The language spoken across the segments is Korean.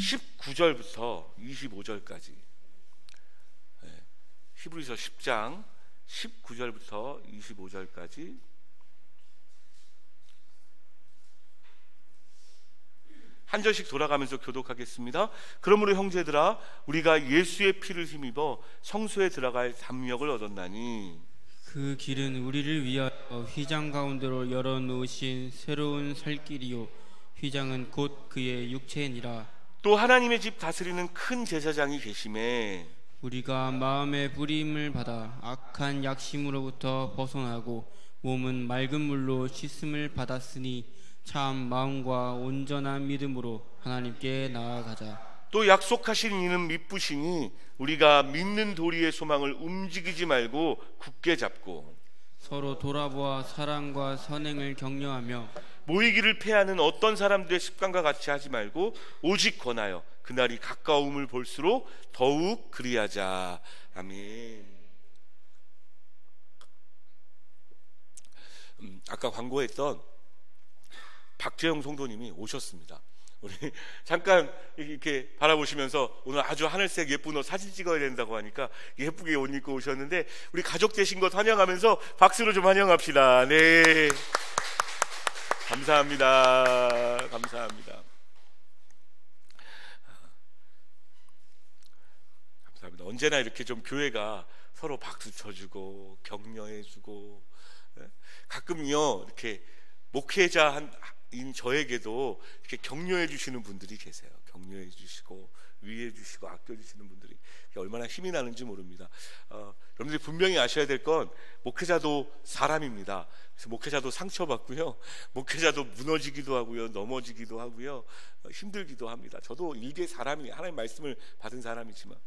19절부터 25절까지, 히브리서 10장 19절부터 25절까지 한 절씩 돌아가면서 교독하겠습니다. 그러므로 형제들아, 우리가 예수의 피를 힘입어 성소에 들어갈 담력을 얻었나니 그 길은 우리를 위하여 휘장 가운데로 열어놓으신 새로운 살 길이요, 휘장은 곧 그의 육체니라. 또 하나님의 집 다스리는 큰 제사장이 계심에 우리가 마음의 부림을 받아 악한 약심으로부터 벗어나고 몸은 맑은 물로 씻음을 받았으니 참 마음과 온전한 믿음으로 하나님께 나아가자. 또 약속하신 이는 미쁘시니 우리가 믿는 도리의 소망을 움직이지 말고 굳게 잡고 서로 돌아보아 사랑과 선행을 격려하며 모이기를 패하는 어떤 사람들의 습관과 같이 하지 말고 오직 권하여 그날이 가까움을 볼수록 더욱 그리하자. 아멘. 아까 광고했던 박재영 성도님이 오셨습니다. 우리 잠깐 이렇게 바라보시면서 오늘 아주 하늘색 예쁜 옷 사진 찍어야 된다고 하니까 예쁘게 옷 입고 오셨는데, 우리 가족 되신 것 환영하면서 박수로 좀 환영합시다. 네, 감사합니다. 감사합니다. 감사합니다. 언제나 이렇게 좀 교회가 서로 박수 쳐주고 격려해주고, 가끔요 이렇게 목회자인 저에게도 이렇게 격려해 주시는 분들이 계세요. 격려해 주시고 위해 주시고 아껴 주시는 분들이 얼마나 힘이 나는지 모릅니다. 여러분들이 분명히 아셔야 될 건 목회자도 사람입니다. 그래서 목회자도 상처받고요, 목회자도 무너지기도 하고요, 넘어지기도 하고요, 힘들기도 합니다. 저도 일개 사람이, 하나님 말씀을 받은 사람이지만,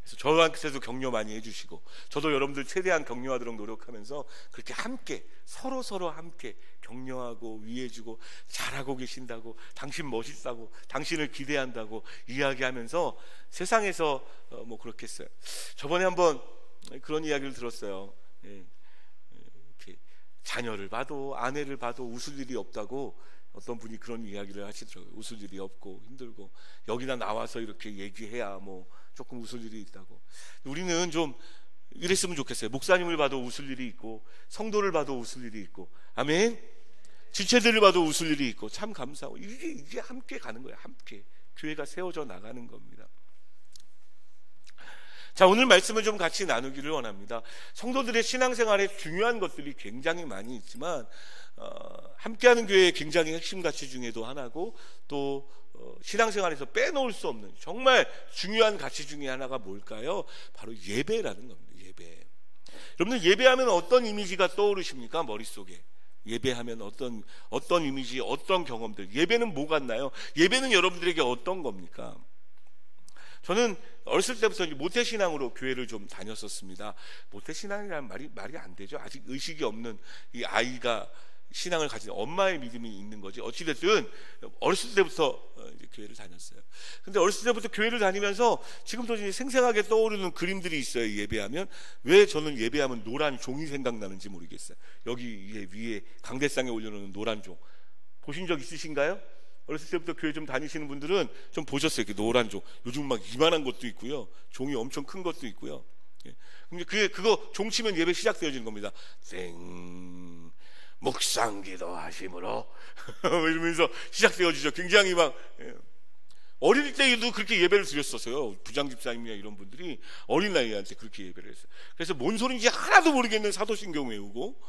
그래서 저한테도 격려 많이 해주시고, 저도 여러분들 최대한 격려하도록 노력하면서 그렇게 함께 서로 함께 격려하고 위해주고, 잘하고 계신다고, 당신 멋있다고, 당신을 기대한다고 이야기하면서 세상에서 뭐 그렇게 했어요. 저번에 한번 그런 이야기를 들었어요. 이렇게 자녀를 봐도 아내를 봐도 웃을 일이 없다고 어떤 분이 그런 이야기를 하시더라고요. 웃을 일이 없고 힘들고 여기다 나와서 이렇게 얘기해야 뭐 조금 웃을 일이 있다고. 우리는 좀 이랬으면 좋겠어요. 목사님을 봐도 웃을 일이 있고, 성도를 봐도 웃을 일이 있고, 아멘. 지체들을 봐도 웃을 일이 있고, 참 감사하고, 이게 함께 가는 거예요. 함께 교회가 세워져 나가는 겁니다. 자, 오늘 말씀을 좀 같이 나누기를 원합니다. 성도들의 신앙생활에 중요한 것들이 굉장히 많이 있지만 함께하는 교회의 굉장히 핵심 가치 중에도 하나고, 또 신앙생활에서 빼놓을 수 없는 정말 중요한 가치 중에 하나가 뭘까요? 바로 예배라는 겁니다. 예배. 여러분들 예배하면 어떤 이미지가 떠오르십니까? 머릿속에 예배하면 어떤 이미지, 어떤 경험들, 예배는 뭐 같나요? 예배는 여러분들에게 어떤 겁니까? 저는 어렸을 때부터 모태신앙으로 교회를 좀 다녔었습니다. 모태신앙이라는 말이 안 되죠. 아직 의식이 없는 이 아이가 신앙을 가진 엄마의 믿음이 있는 거지. 어찌됐든 어렸을 때부터 이제 교회를 다녔어요. 근데 어렸을 때부터 교회를 다니면서 지금도 이제 생생하게 떠오르는 그림들이 있어요. 예배하면. 왜 저는 예배하면 노란 종이 생각나는지 모르겠어요. 여기 위에 강대상에 올려놓는 노란 종 보신 적 있으신가요? 어렸을 때부터 교회 좀 다니시는 분들은 좀 보셨어요. 이렇게 노란 종. 요즘 막 이만한 것도 있고요, 종이 엄청 큰 것도 있고요. 근데 그거 종 치면 예배 시작되어지는 겁니다. 땡, 묵상기도 하심으로 이러면서 시작되어지죠. 굉장히 막 어릴 때에도 그렇게 예배를 드렸었어요. 부장집사님이나 이런 분들이 어린 나이한테 그렇게 예배를 했어요. 그래서 뭔 소리인지 하나도 모르겠는 사도신경 외우고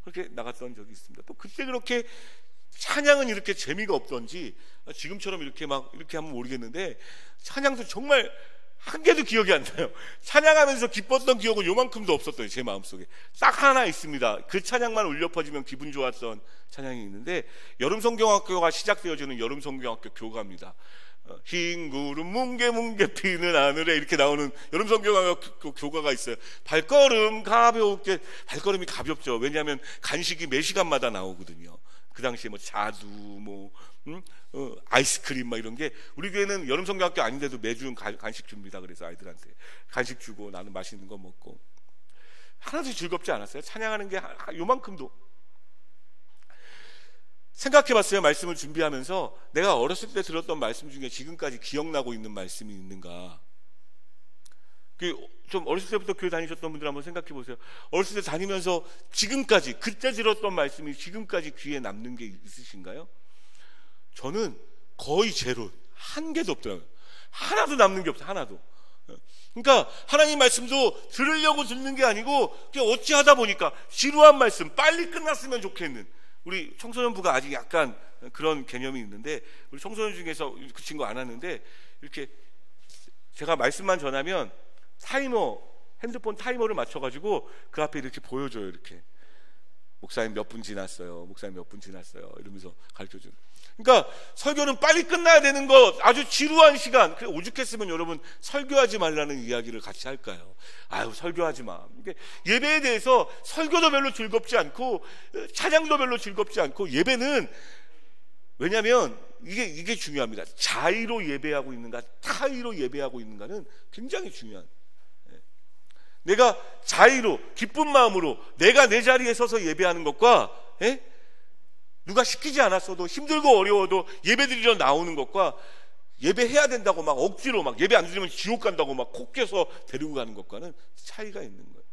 그렇게 나갔던 적이 있습니다. 또 그때 그렇게 찬양은 이렇게 재미가 없던지 지금처럼 이렇게 하면 모르겠는데, 찬양도 정말 한 개도 기억이 안 나요. 찬양하면서 기뻤던 기억은 요만큼도 없었어요. 제 마음속에 딱 하나 있습니다. 그 찬양만 울려 퍼지면 기분 좋았던 찬양이 있는데, 여름성경학교가 시작되어지는 여름성경학교 교가입니다. 흰 구름 뭉게뭉게 피는 하늘에 이렇게 나오는 여름성경학교 교가가 있어요. 발걸음이 가볍죠. 왜냐하면 간식이 매 시간마다 나오거든요. 그 당시에 뭐 자두, 아이스크림 막 이런 게, 우리 교회는 여름성경학교 아닌데도 매주 간식 줍니다. 그래서 아이들한테 간식 주고 나는 맛있는 거 먹고, 하나도 즐겁지 않았어요. 찬양하는 게 요만큼도. 생각해봤어요. 말씀을 준비하면서 내가 어렸을 때 들었던 말씀 중에 지금까지 기억나고 있는 말씀이 있는가. 좀 어렸을 때부터 교회 다니셨던 분들 한번 생각해 보세요. 어렸을 때 다니면서 지금까지 그때 들었던 말씀이 지금까지 귀에 남는 게 있으신가요? 저는 거의 제로, 한 개도 없더라고요. 하나도 남는 게 없어요. 하나도. 그러니까 하나님 말씀도 들으려고 듣는 게 아니고 그냥 어찌하다 보니까 지루한 말씀, 빨리 끝났으면 좋겠는, 우리 청소년부가 아직 약간 그런 개념이 있는데, 우리 청소년 중에서 그 친구 안 하는데, 이렇게 제가 말씀만 전하면 타이머, 핸드폰 타이머를 맞춰가지고 그 앞에 이렇게 보여줘요. 이렇게 목사님 몇 분 지났어요, 목사님 몇 분 지났어요, 이러면서 가르쳐줘요. 그러니까 설교는 빨리 끝나야 되는 거, 아주 지루한 시간. 그래, 오죽했으면 여러분 설교하지 말라는 이야기를 같이 할까요? 아유, 설교하지 마. 예배에 대해서 설교도 별로 즐겁지 않고 찬양도 별로 즐겁지 않고, 예배는, 왜냐하면 이게 중요합니다. 자의로 예배하고 있는가 타의로 예배하고 있는가는 굉장히 중요한. 내가 자의로 기쁜 마음으로 내가 내 자리에 서서 예배하는 것과, 누가 시키지 않았어도 힘들고 어려워도 예배드리러 나오는 것과, 예배해야 된다고 막 억지로 막 예배 안 드리면 지옥 간다고 막 코 껴서 데리고 가는 것과는 차이가 있는 거예요.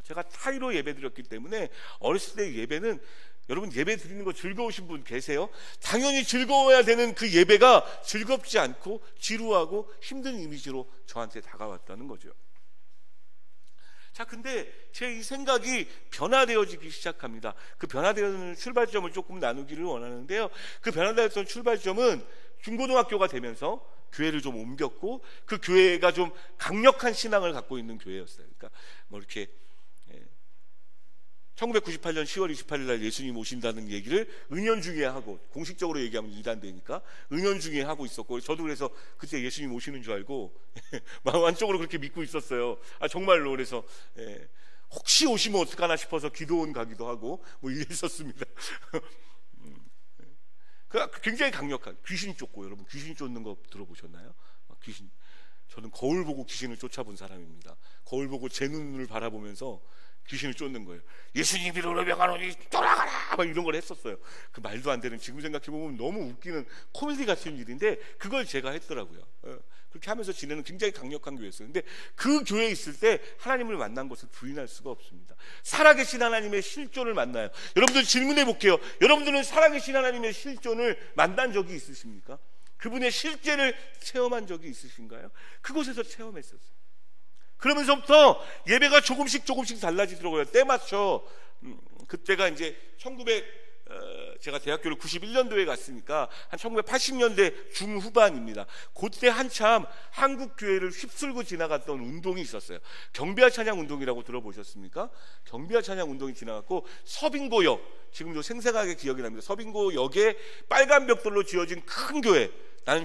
제가 타의로 예배드렸기 때문에 어렸을 때 예배는, 여러분 예배 드리는 거 즐거우신 분 계세요? 당연히 즐거워야 되는 그 예배가 즐겁지 않고 지루하고 힘든 이미지로 저한테 다가왔다는 거죠. 자, 근데 제 이 생각이 변화되어지기 시작합니다. 그 변화되는 출발점을 조금 나누기를 원하는데요, 그 변화되었던 출발점은 중고등학교가 되면서 교회를 좀 옮겼고, 그 교회가 좀 강력한 신앙을 갖고 있는 교회였어요. 그러니까 뭐 이렇게 1998년 10월 28일 날 예수님 오신다는 얘기를 은연중에 하고, 공식적으로 얘기하면 이단되니까 은연중에 하고 있었고, 저도 그래서 그때 예수님 오시는 줄 알고 마음 안쪽으로 그렇게 믿고 있었어요. 정말로. 그래서 혹시 오시면 어떡하나 싶어서 기도원 가기도 하고 뭐 이랬었습니다. 굉장히 강력한, 귀신 쫓고, 여러분 귀신 쫓는 거 들어보셨나요? 귀신, 저는 거울 보고 귀신을 쫓아본 사람입니다. 거울 보고 제 눈을 바라보면서 귀신을 쫓는 거예요. 예수님이 너를 명하노니 돌아가라, 막 이런 걸 했었어요. 그 말도 안 되는, 지금 생각해보면 너무 웃기는 코미디 같은 일인데 그걸 제가 했더라고요. 그렇게 하면서 지내는 굉장히 강력한 교회였어요. 근데 그 교회에 있을 때 하나님을 만난 것을 부인할 수가 없습니다. 살아계신 하나님의 실존을 만나요. 여러분들 질문해 볼게요. 여러분들은 살아계신 하나님의 실존을 만난 적이 있으십니까? 그분의 실제를 체험한 적이 있으신가요? 그곳에서 체험했었어요. 그러면서부터 예배가 조금씩 달라지더라고요. 때 맞춰. 그때가 이제 제가 대학교를 91년도에 갔으니까 한 1980년대 중후반입니다. 그때 한참 한국 교회를 휩쓸고 지나갔던 운동이 있었어요. 경비와 찬양 운동이라고 들어보셨습니까? 경비와 찬양 운동이 지나갔고, 서빙고역, 지금도 생생하게 기억이 납니다. 서빙고역에 빨간 벽돌로 지어진 큰 교회,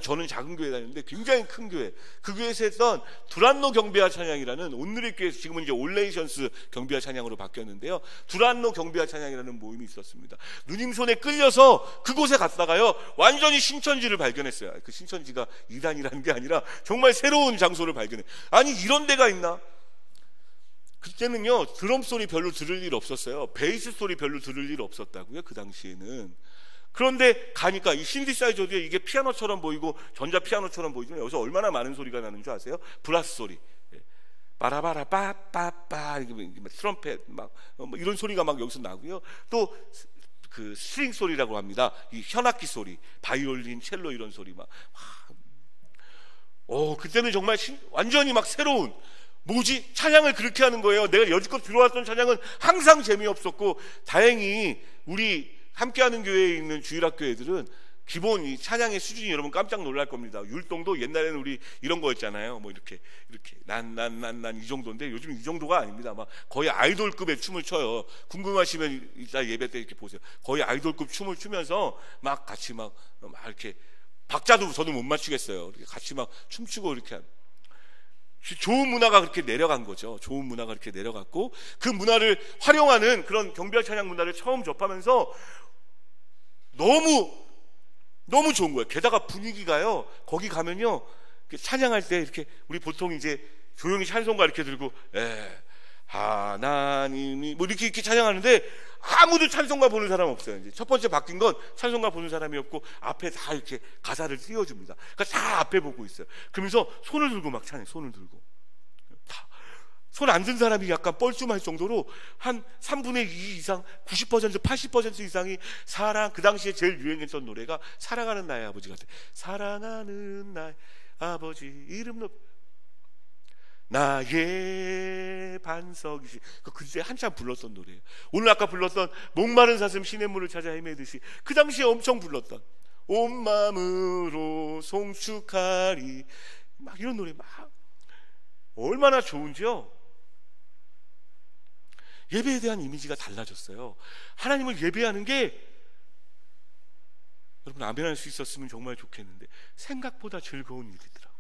저는 작은 교회 다녔는데 굉장히 큰 교회, 그 교회에서 했던 두란노 경배와 찬양이라는, 온누리교회에서 지금은 이제 올레이션스 경배와 찬양으로 바뀌었는데요, 두란노 경배와 찬양이라는 모임이 있었습니다. 누님 손에 끌려서 그곳에 갔다가요, 완전히 신천지를 발견했어요. 그 신천지가 이단이라는 게 아니라 정말 새로운 장소를 발견해요. 아니, 이런 데가 있나? 그때는요, 드럼 소리 별로 들을 일 없었어요. 베이스 소리 별로 들을 일 없었다고요, 그 당시에는. 그런데 가니까 이 신디사이저도 이게 피아노처럼 보이고 전자 피아노처럼 보이지만, 여기서 얼마나 많은 소리가 나는 줄 아세요? 브라스 소리, 바라바라 빠빠빠, 트럼펫 막 이런 소리가 막 여기서 나고요. 또 그 스트링 소리라고 합니다. 이 현악기 소리, 바이올린, 첼로 이런 소리 막. 그때는 정말 완전히 막 새로운, 뭐지? 찬양을 그렇게 하는 거예요. 내가 여지껏 들어왔던 찬양은 항상 재미없었고, 다행히 우리 함께하는 교회에 있는 주일학교 애들은 기본 이 찬양의 수준이, 여러분 깜짝 놀랄 겁니다. 율동도 옛날에는 우리 이런 거였잖아요. 뭐 이렇게 난 이 정도인데, 요즘 이 정도가 아닙니다. 막 거의 아이돌급의 춤을 춰요. 궁금하시면 이따 예배 때 이렇게 보세요. 거의 아이돌급 춤을 추면서 막 같이 막 이렇게, 박자도 저도 못 맞추겠어요. 이렇게 같이 막 춤추고 이렇게. 좋은 문화가 그렇게 내려간 거죠. 좋은 문화가 그렇게 내려갔고, 그 문화를 활용하는 그런 경배와 찬양 문화를 처음 접하면서 너무 좋은 거예요. 게다가 분위기가요, 거기 가면요, 찬양할 때 이렇게 우리 보통 이제 조용히 찬송가 이렇게 들고 하나님이 뭐 이렇게 찬양하는데, 아무도 찬송가 보는 사람 없어요. 이제 첫 번째 바뀐 건 찬송가 보는 사람이 없고 앞에 다 이렇게 가사를 띄워줍니다. 그러니까 다 앞에 보고 있어요. 그러면서 손을 들고 막 찬양, 손을 들고 다. 손 안 든 사람이 약간 뻘쭘할 정도로 한 3분의 2 이상, 90%, 80% 이상이 사랑, 그 당시에 제일 유행했던 노래가 사랑하는 나의 아버지 같아요. 사랑하는 나의 아버지 이름 높 나의 반석이시. 그때 한참 불렀던 노래예요. 오늘 아까 불렀던 목마른 사슴 시냇물을 찾아 헤매듯이 그 당시에 엄청 불렀던 온 마음으로 송축하리 막 이런 노래 막 얼마나 좋은지요. 예배에 대한 이미지가 달라졌어요. 하나님을 예배하는 게 여러분 아멘할 수 있었으면 정말 좋겠는데 생각보다 즐거운 일이더라고요.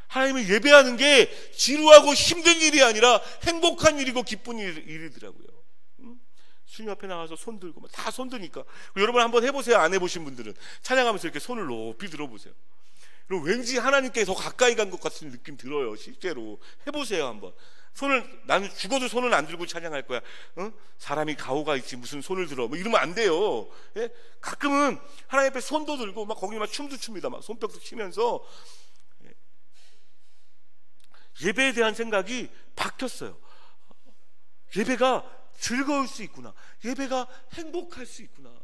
하나님을 예배하는 게 지루하고 힘든 일이 아니라 행복한 일이고 기쁜 일이더라고요. 주님 앞에 나가서 손 들고 다 손 드니까 여러분 한번 해보세요. 안 해보신 분들은 찬양하면서 이렇게 손을 높이 들어보세요. 그럼 왠지 하나님께 더 가까이 간 것 같은 느낌 들어요. 실제로 해보세요. 한번 손을, 나는 죽어도 손을 안 들고 찬양할 거야. 사람이 가오가 있지 무슨 손을 들어 뭐 이러면 안 돼요. 예? 가끔은 하나님 앞에 손도 들고 막 거기 막 춤도 춥니다. 막 손뼉도 치면서 예배에 대한 생각이 바뀌었어요. 예배가 즐거울 수 있구나. 예배가 행복할 수 있구나.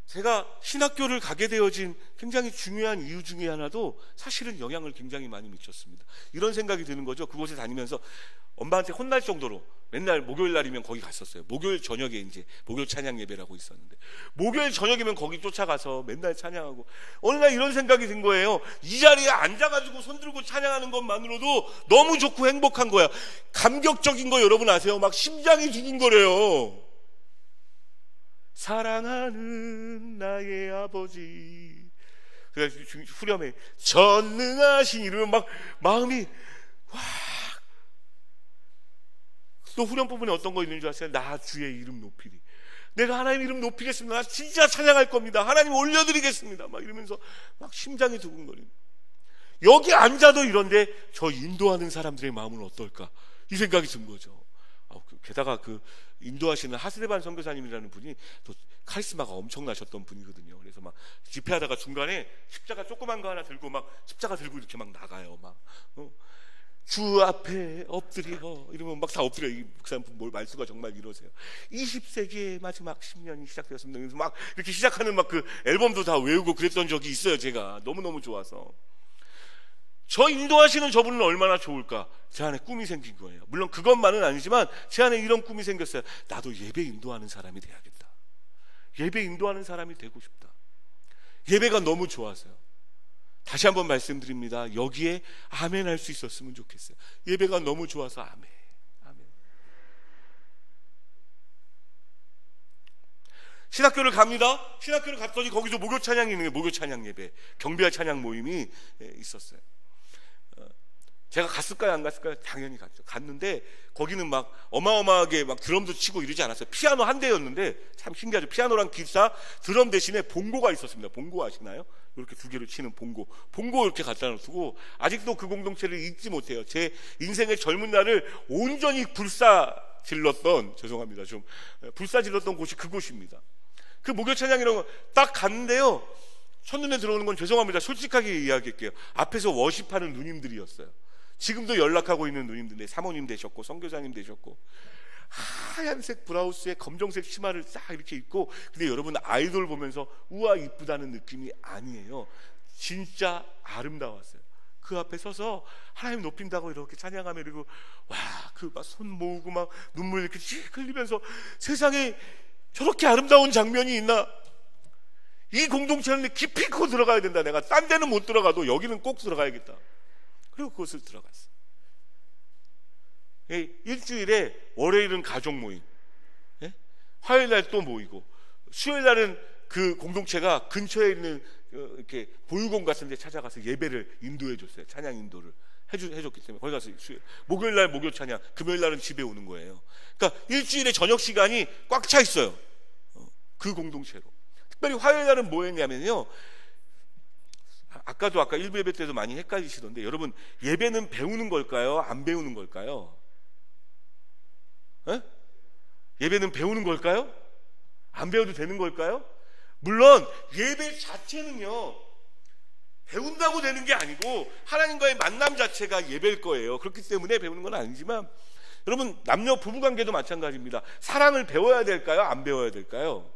제가 신학교를 가게 되어진 굉장히 중요한 이유 중에 하나도 사실은 영향을 굉장히 많이 미쳤습니다. 이런 생각이 드는 거죠. 그곳에 다니면서 엄마한테 혼날 정도로 맨날 목요일 날이면 거기 갔었어요. 목요일 저녁에 이제 목요일 찬양 예배라고 있었는데 목요일 저녁이면 거기 쫓아가서 맨날 찬양하고 어느 날 이런 생각이 든 거예요. 이 자리에 앉아가지고 손 들고 찬양하는 것만으로도 너무 좋고 행복한 거야. 감격적인 거 여러분 아세요? 막 심장이 두근거려요. 사랑하는 나의 아버지. 그래서 후렴에 전능하신 이러면 막 마음이 와. 또 후렴 부분에 어떤 거 있는 줄 아세요? 나 주의 이름 높이리. 내가 하나님 이름 높이겠습니다. 나 진짜 찬양할 겁니다. 하나님 올려드리겠습니다. 막 이러면서 막 심장이 두근거리는. 여기 앉아도 이런데 저 인도하는 사람들의 마음은 어떨까? 이 생각이 든 거죠. 게다가 그 인도하시는 하스레반 선교사님이라는 분이 또 카리스마가 엄청나셨던 분이거든요. 그래서 막 집회하다가 중간에 십자가 조그만 거 하나 들고 막 십자가 들고 이렇게 막 나가요. 막 주 앞에 엎드려 이러면 막 다 엎드려. 이 목사님 말수가 정말 이러세요. 20세기의 마지막 10년이 시작되었습니다. 그래서 막 이렇게 시작하는 막 그 앨범도 다 외우고 그랬던 적이 있어요. 제가 너무너무 좋아서. 저 인도하시는 저분은 얼마나 좋을까. 제 안에 꿈이 생긴 거예요. 물론 그것만은 아니지만 제 안에 이런 꿈이 생겼어요. 나도 예배 인도하는 사람이 돼야겠다. 예배 인도하는 사람이 되고 싶다. 예배가 너무 좋아서요. 다시 한번 말씀드립니다. 여기에 아멘 할 수 있었으면 좋겠어요. 예배가 너무 좋아서 아멘. 아멘. 신학교를 갑니다. 신학교를 갔더니 거기서 목요 찬양이 있는 게 목요 찬양 예배, 경배와 찬양 모임이 있었어요. 제가 갔을까요? 안 갔을까요? 당연히 갔죠. 갔는데 거기는 막 어마어마하게 막 드럼도 치고 이러지 않았어요. 피아노 한 대였는데 참 신기하죠. 피아노랑 기타, 드럼 대신에 봉고가 있었습니다. 봉고 아시나요? 이렇게 두 개로 치는 봉고 이렇게 갖다 놓고 아직도 그 공동체를 잊지 못해요. 제 인생의 젊은 날을 온전히 불사질렀던, 죄송합니다, 좀 불사질렀던 곳이 그곳입니다. 그 목요 찬양이라고 딱 갔는데요, 첫눈에 들어오는 건 죄송합니다, 솔직하게 이야기할게요. 앞에서 워십하는 누님들이었어요. 지금도 연락하고 있는 누님들인데 사모님 되셨고 선교사님 되셨고 하얀색 브라우스에 검정색 치마를 딱 이렇게 입고, 근데 여러분 아이돌 보면서 우와 이쁘다는 느낌이 아니에요. 진짜 아름다웠어요. 그 앞에 서서 하나님 높인다고 이렇게 찬양하며, 그리고 와 그 막 손 모으고 막 눈물 이렇게 씩 흘리면서 세상에 저렇게 아름다운 장면이 있나. 이 공동체는 깊이 있고 들어가야 된다. 내가 딴 데는 못 들어가도 여기는 꼭 들어가야겠다. 그리고 그것을 들어갔어요. 일주일에 월요일은 가족 모임, 화요일날 또 모이고, 수요일날은 그 공동체가 근처에 있는 이렇게 보육원 같은 데 찾아가서 예배를 인도해 줬어요. 찬양 인도를 해줬기 때문에 거기 가서 목요일날 목요 찬양, 금요일날은 집에 오는 거예요. 그러니까 일주일에 저녁 시간이 꽉 차 있어요. 그 공동체로. 특별히 화요일날은 뭐 했냐면요, 아까 1부 예배 때도 많이 헷갈리시던데, 여러분, 예배는 배우는 걸까요? 안 배우는 걸까요? 에? 예배는 배우는 걸까요? 안 배워도 되는 걸까요? 물론 예배 자체는요, 배운다고 되는 게 아니고 하나님과의 만남 자체가 예배일 거예요. 그렇기 때문에 배우는 건 아니지만, 여러분, 남녀 부부관계도 마찬가지입니다. 사랑을 배워야 될까요? 안 배워야 될까요?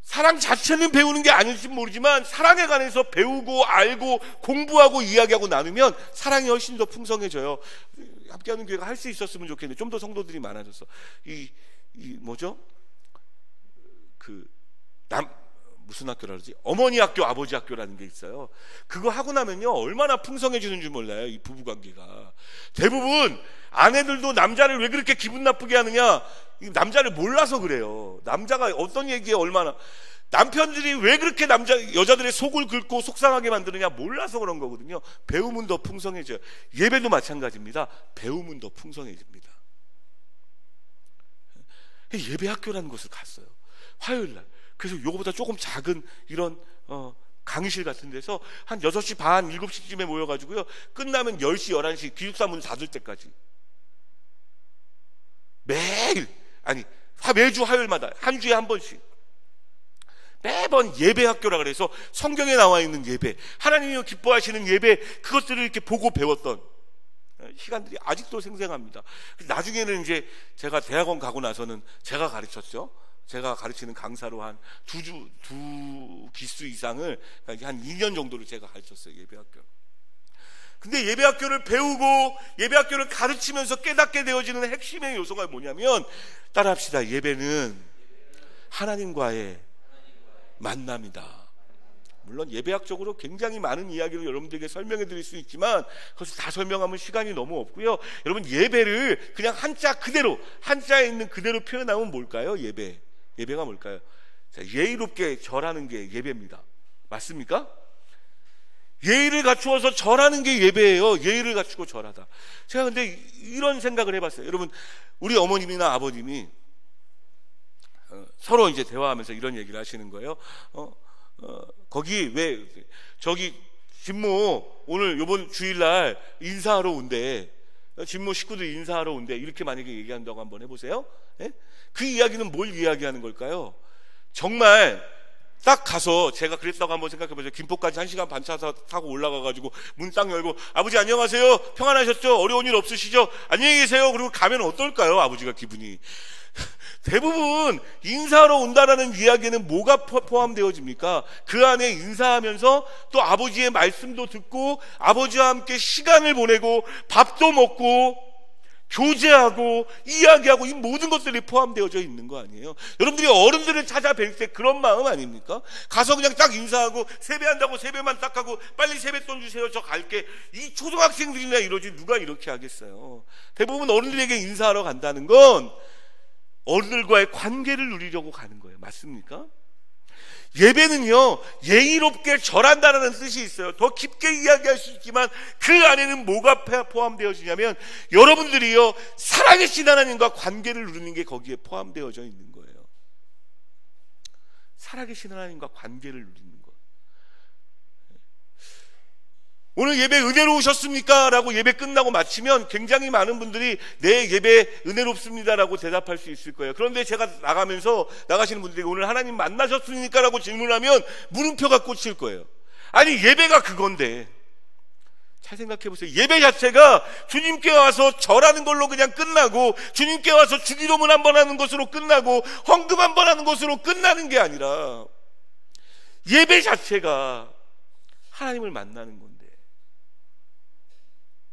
사랑 자체는 배우는 게 아닐지 모르지만 사랑에 관해서 배우고 알고 공부하고 이야기하고 나누면 사랑이 훨씬 더 풍성해져요. 함께하는 교회가 할 수 있었으면 좋겠는데, 좀 더 성도들이 많아져서 무슨 학교라 그러지? 어머니 학교, 아버지 학교라는 게 있어요. 그거 하고 나면요, 얼마나 풍성해지는 줄 몰라요, 이 부부관계가. 대부분 아내들도 남자를 왜 그렇게 기분 나쁘게 하느냐, 남자를 몰라서 그래요. 남자가 어떤 얘기에 얼마나, 남편들이 왜 그렇게 여자들의 속을 긁고 속상하게 만드느냐, 몰라서 그런 거거든요. 배움은 더 풍성해져요. 예배도 마찬가지입니다. 배움은 더 풍성해집니다. 예배 학교라는 곳을 갔어요, 화요일날. 그래서 요거보다 조금 작은 이런 강의실 같은 데서 한 6시 반, 7시쯤에 모여가지고요, 끝나면 10시, 11시 기숙사 문 닫을 때까지 매주 화요일마다 한 주에 한 번씩 매번 예배 학교라 그래서 성경에 나와 있는 예배, 하나님이 기뻐하시는 예배, 그것들을 이렇게 보고 배웠던 시간들이 아직도 생생합니다. 나중에는 이제 제가 대학원 가고 나서는 제가 가르쳤죠. 제가 가르치는 강사로 한 두 기수 이상을, 그러니까 한 2년 정도를 제가 가르쳤어요, 예배학교. 근데 예배학교를 배우고 예배학교를 가르치면서 깨닫게 되어지는 핵심의 요소가 뭐냐면, 따라합시다. 예배는 하나님과의 만남이다. 물론 예배학적으로 굉장히 많은 이야기를 여러분들에게 설명해 드릴 수 있지만, 그것을 다 설명하면 시간이 너무 없고요. 여러분, 예배를 그냥 한자에 있는 그대로 표현하면 뭘까요? 예배가 뭘까요? 자, 예의롭게 절하는 게 예배입니다. 맞습니까? 예의를 갖추어서 절하는 게 예배예요. 예의를 갖추고 절하다. 제가 근데 이런 생각을 해봤어요. 여러분, 우리 어머님이나 아버님이 서로 이제 대화하면서 이런 얘기를 하시는 거예요. 거기 왜 저기 진모 오늘 요번 주일날 인사하러 온대. 진모 식구들 인사하러 온대. 이렇게 만약에 얘기한다고 한번 해보세요. 예? 그 이야기는 뭘 이야기하는 걸까요? 정말 딱 가서, 제가 그랬다고 한번 생각해보세요. 김포까지 1시간 반 차 타고 올라가가지고 문 딱 열고, 아버지 안녕하세요, 평안하셨죠? 어려운 일 없으시죠? 안녕히 계세요. 그리고 가면 어떨까요? 아버지가 기분이. 대부분 인사하러 온다라는 이야기는 뭐가 포함되어집니까? 그 안에 인사하면서 또 아버지의 말씀도 듣고 아버지와 함께 시간을 보내고 밥도 먹고 교제하고 이야기하고, 이 모든 것들이 포함되어져 있는 거 아니에요? 여러분들이 어른들을 찾아뵐 때 그런 마음 아닙니까? 가서 그냥 딱 인사하고 세배한다고 세배만 딱 하고 빨리 세뱃돈 주세요, 저 갈게. 이 초등학생들이나 이러지 누가 이렇게 하겠어요? 대부분 어른들에게 인사하러 간다는 건 어른들과의 관계를 누리려고 가는 거예요. 맞습니까? 예배는요, 예의롭게 절한다는 뜻이 있어요. 더 깊게 이야기할 수 있지만 그 안에는 뭐가 포함되어지냐면, 여러분들이요, 살아계신 하나님과 관계를 누리는 게 거기에 포함되어져 있는 거예요. 살아계신 하나님과 관계를 누리는 거. 오늘 예배 은혜로우셨습니까? 라고 예배 끝나고 마치면 굉장히 많은 분들이 네, 예배 은혜롭습니다 라고 대답할 수 있을 거예요. 그런데 제가 나가시는 분들이 오늘 하나님 만나셨습니까? 라고 질문하면 물음표가 꽂힐 거예요. 아니, 예배가 그건데. 잘 생각해 보세요. 예배 자체가 주님께 와서 절하는 걸로 그냥 끝나고, 주님께 와서 주기도문 한번 하는 것으로 끝나고, 헌금 한번 하는 것으로 끝나는 게 아니라, 예배 자체가 하나님을 만나는 건데.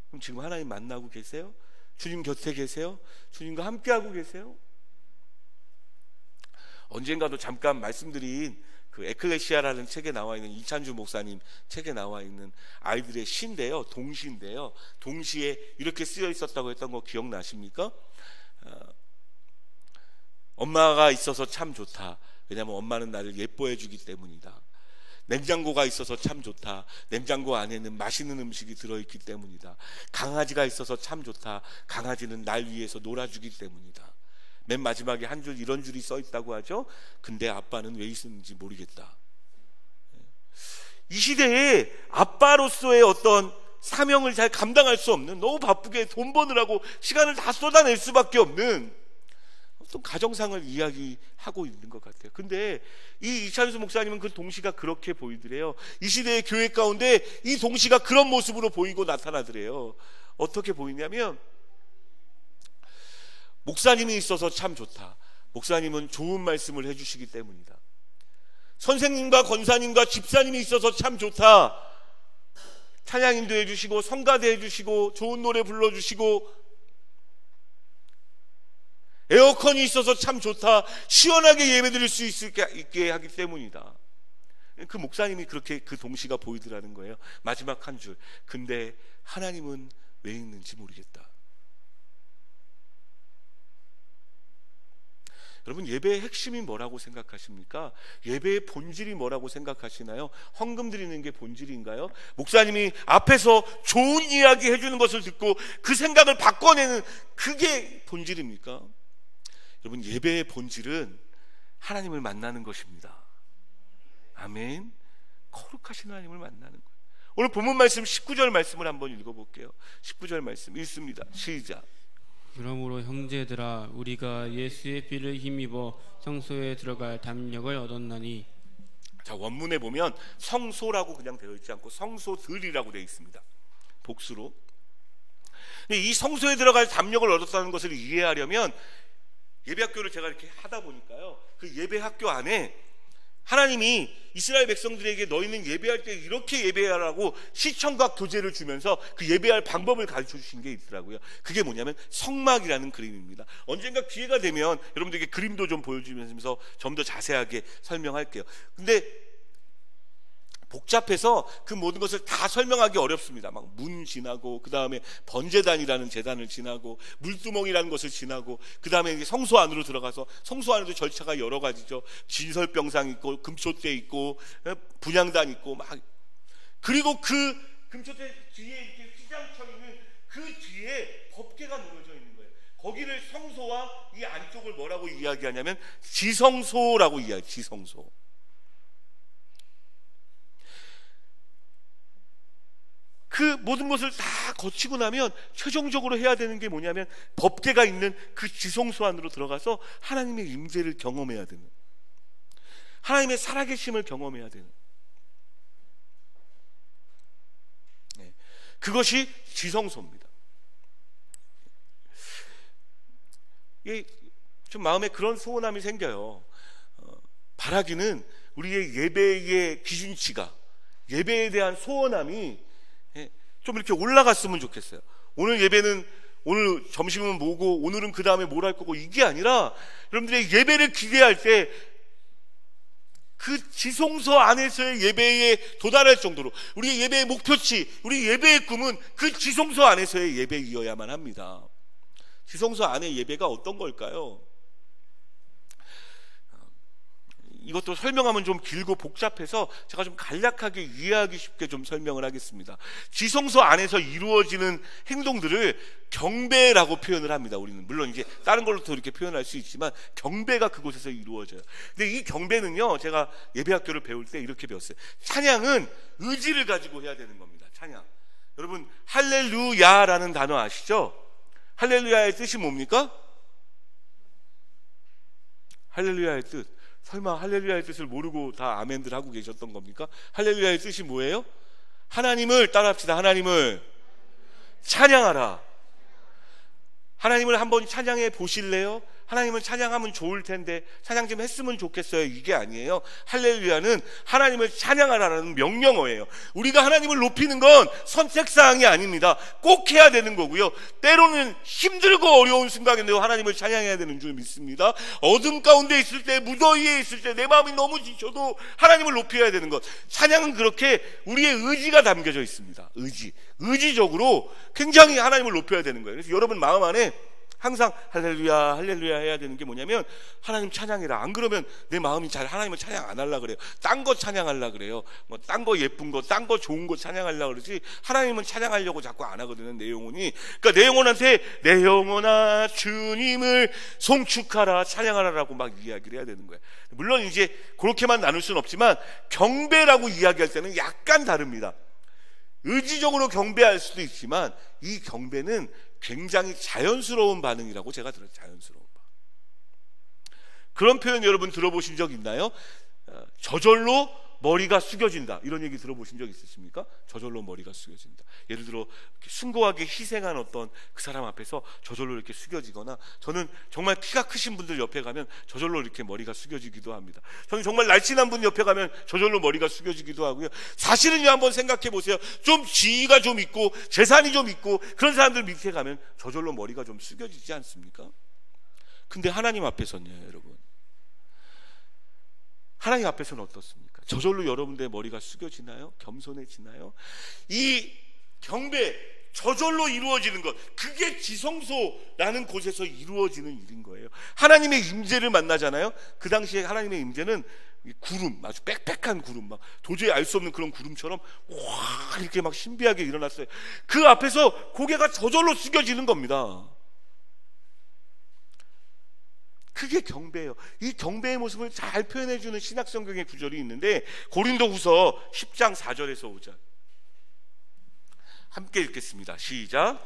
그럼 지금 하나님 만나고 계세요? 주님 곁에 계세요? 주님과 함께하고 계세요? 언젠가도 잠깐 말씀드린 그 에클레시아라는 책에 나와 있는 이찬주 목사님 책에 나와 있는 아이들의 시인데요, 동시인데요, 동시에 이렇게 쓰여 있었다고 했던 거 기억나십니까? 엄마가 있어서 참 좋다. 왜냐하면 엄마는 나를 예뻐해 주기 때문이다. 냉장고가 있어서 참 좋다. 냉장고 안에는 맛있는 음식이 들어있기 때문이다. 강아지가 있어서 참 좋다. 강아지는 날 위해서 놀아주기 때문이다. 맨 마지막에 한 줄 이런 줄이 써 있다고 하죠. 근데 아빠는 왜 있었는지 모르겠다. 이 시대에 아빠로서의 어떤 사명을 잘 감당할 수 없는, 너무 바쁘게 돈 버느라고 시간을 다 쏟아낼 수밖에 없는 어떤 가정상을 이야기하고 있는 것 같아요. 근데 이 이찬수 목사님은 그 동시가 그렇게 보이더래요. 이 시대의 교회 가운데 이 동시가 그런 모습으로 보이고 나타나더래요. 어떻게 보이냐면, 목사님이 있어서 참 좋다. 목사님은 좋은 말씀을 해주시기 때문이다. 선생님과 권사님과 집사님이 있어서 참 좋다. 찬양인도 해주시고 성가대 해주시고 좋은 노래 불러주시고 에어컨이 있어서 참 좋다. 시원하게 예배드릴 수 있게 하기 때문이다. 그 목사님이 그렇게 그 동시가 보이더라는 거예요. 마지막 한 줄. 근데 하나님은 왜 있는지 모르겠다. 여러분, 예배의 핵심이 뭐라고 생각하십니까? 예배의 본질이 뭐라고 생각하시나요? 헌금 드리는 게 본질인가요? 목사님이 앞에서 좋은 이야기 해주는 것을 듣고 그 생각을 바꿔내는 그게 본질입니까? 여러분, 예배의 본질은 하나님을 만나는 것입니다. 아멘. 거룩하신 하나님을 만나는 거예요. 오늘 본문 말씀 19절 말씀을 한번 읽어볼게요. 19절 말씀 읽습니다. 시작. 그러므로 형제들아, 우리가 예수의 피를 힘입어 성소에 들어갈 담력을 얻었나니. 자, 원문에 보면 성소라고 그냥 되어 있지 않고 성소들이라고 되어 있습니다. 복수로. 이 성소에 들어갈 담력을 얻었다는 것을 이해하려면, 예배학교를 제가 이렇게 하다 보니까요, 그 예배학교 안에 하나님이 이스라엘 백성들에게 너희는 예배할 때 이렇게 예배하라고 시청각 교재를 주면서 그 예배할 방법을 가르쳐 주신 게 있더라고요. 그게 뭐냐면 성막이라는 그림입니다. 언젠가 기회가 되면 여러분들에게 그림도 좀 보여주면서 좀 더 자세하게 설명할게요. 근데 복잡해서 그 모든 것을 다 설명하기 어렵습니다. 막 문 지나고, 그 다음에 번제단이라는 제단을 지나고, 물두멍이라는 것을 지나고, 그 다음에 성소 안으로 들어가서, 성소 안에도 절차가 여러 가지죠. 진설병상 있고, 금초대 있고, 분향단 있고, 막. 그리고 그 금초대 뒤에 이렇게 휘장 쳐 있는 그 뒤에 법궤가 놓여져 있는 거예요. 거기를 성소와 이 안쪽을 뭐라고 이야기하냐면 지성소라고 이야기해요. 지성소. 그 모든 것을 다 거치고 나면 최종적으로 해야 되는 게 뭐냐면 법궤가 있는 그 지성소 안으로 들어가서 하나님의 임재를 경험해야 되는, 하나님의 살아계심을 경험해야 되는, 그것이 지성소입니다. 이게 좀 마음에 그런 소원함이 생겨요. 바라기는 우리의 예배의 기준치가, 예배에 대한 소원함이 좀 이렇게 올라갔으면 좋겠어요. 오늘 예배는, 오늘 점심은 뭐고, 오늘은 그 다음에 뭘 할 거고, 이게 아니라 여러분들의 예배를 기대할 때 그 지성소 안에서의 예배에 도달할 정도로, 우리의 예배의 목표치, 우리 예배의 꿈은 그 지성소 안에서의 예배이어야만 합니다. 지성소 안의 예배가 어떤 걸까요? 이것도 설명하면 좀 길고 복잡해서 제가 좀 간략하게 이해하기 쉽게 좀 설명을 하겠습니다. 지성소 안에서 이루어지는 행동들을 경배라고 표현을 합니다. 우리는 물론 이제 다른 걸로도 이렇게 표현할 수 있지만 경배가 그곳에서 이루어져요. 근데 이 경배는요, 제가 예배학교를 배울 때 이렇게 배웠어요. 찬양은 의지를 가지고 해야 되는 겁니다. 찬양. 여러분, 할렐루야라는 단어 아시죠? 할렐루야의 뜻이 뭡니까? 할렐루야의 뜻. 설마 할렐루야의 뜻을 모르고 다 아멘들 하고 계셨던 겁니까? 할렐루야의 뜻이 뭐예요? 하나님을 따라합시다. 하나님을 찬양하라. 하나님을 한번 찬양해 보실래요? 하나님은 찬양하면 좋을 텐데 찬양 좀 했으면 좋겠어요. 이게 아니에요. 할렐루야는 하나님을 찬양하라는 명령어예요. 우리가 하나님을 높이는 건 선택사항이 아닙니다. 꼭 해야 되는 거고요. 때로는 힘들고 어려운 순간인데도 하나님을 찬양해야 되는 줄 믿습니다. 어둠 가운데 있을 때, 무더위에 있을 때, 내 마음이 너무 지쳐도 하나님을 높여야 되는 것. 찬양은 그렇게 우리의 의지가 담겨져 있습니다. 의지적으로 굉장히 하나님을 높여야 되는 거예요. 그래서 여러분 마음 안에 항상 할렐루야 할렐루야 해야 되는 게 뭐냐면 하나님 찬양해라. 안 그러면 내 마음이 잘 하나님을 찬양 안 하려고 그래요. 딴 거 찬양하려고 그래요. 뭐 딴 거 예쁜 거, 딴 거 좋은 거 찬양하려고 그러지 하나님은 찬양하려고 자꾸 안 하거든요. 내 영혼이. 그러니까 내 영혼한테 내 영혼아 주님을 송축하라 찬양하라라고 막 이야기를 해야 되는 거예요. 물론 이제 그렇게만 나눌 수는 없지만 경배라고 이야기할 때는 약간 다릅니다. 의지적으로 경배할 수도 있지만 이 경배는 굉장히 자연스러운 반응이라고 제가 들어요. 자연스러운 반응. 그런 표현 여러분 들어보신 적 있나요? 저절로 머리가 숙여진다, 이런 얘기 들어보신 적 있으십니까? 저절로 머리가 숙여진다. 예를 들어 숭고하게 희생한 어떤 그 사람 앞에서 저절로 이렇게 숙여지거나, 저는 정말 키가 크신 분들 옆에 가면 저절로 이렇게 머리가 숙여지기도 합니다. 저는 정말 날씬한 분 옆에 가면 저절로 머리가 숙여지기도 하고요. 사실은요, 한번 생각해 보세요. 좀 지위가 좀 있고 재산이 좀 있고 그런 사람들 밑에 가면 저절로 머리가 좀 숙여지지 않습니까? 근데 하나님 앞에서는요, 여러분, 하나님 앞에서는 어떻습니까? 저절로 여러분들의 머리가 숙여지나요? 겸손해지나요? 이 경배, 저절로 이루어지는 것, 그게 지성소라는 곳에서 이루어지는 일인 거예요. 하나님의 임재를 만나잖아요. 그 당시에 하나님의 임재는 구름, 아주 빽빽한 구름, 막 도저히 알 수 없는 그런 구름처럼 와 이렇게 막 신비하게 일어났어요. 그 앞에서 고개가 저절로 숙여지는 겁니다. 그게 경배예요. 이 경배의 모습을 잘 표현해주는 신약성경의 구절이 있는데, 고린도후서 10장 4절에서 5절 함께 읽겠습니다. 시작.